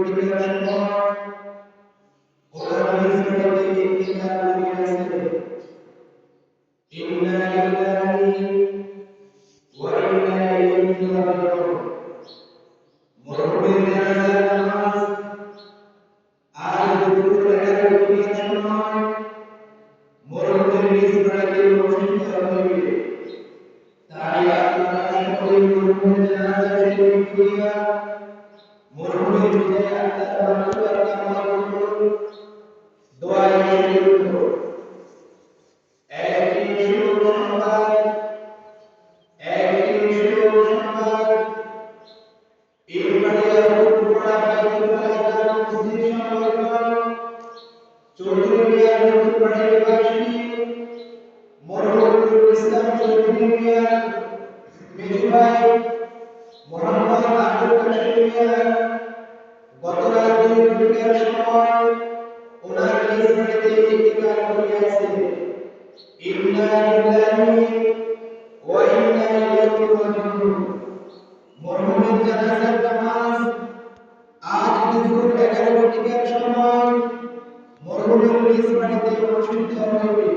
ঘটিকার সময় ওনার নিজ বাড়িতে ইন্তেকাল করিয়াছে। ইন্না লিল্লাহি ওয়া ইন্না ইলাইহি রাজিউন। মরহুমের জানাজার নামাজ আজ দুপুর 11টার সময় মরহুমের নিজ বাড়িতে অনুষ্ঠিত হইবে। তাই আপনারা সকলেই মরহুমের জানাজা শরীফ করিয়া মরহুমের বিদায় আত্মার মাগফিরাত কামনা করুন, দোয়ায় শরীক হন। একটি সুসংবাদ ইলমারিয়া ফুটপাড়া বাইতুল্লাহ জামে মসজিদ সংলগ্ন চৌধুরী ফুটপাড়া নিবাসী মরহুম ইসলাম চৌধুরী মিয়া মেজু ভাই মোহাম্মদ আব্দুল কাশেম মিয়া গত রাত 2টার সময় ওনার নিজ বাড়িতে ইন্তেকাল করিয়াছে। ইন্না লিল্লাহি ওয়া ইন্না ইলাইহি রাজিউন। মরহুমের জানাজার নামাজ আজ দুপুর 11টার সময় মরহুমের নিজ বাড়িতে অনুষ্ঠিত হইবে।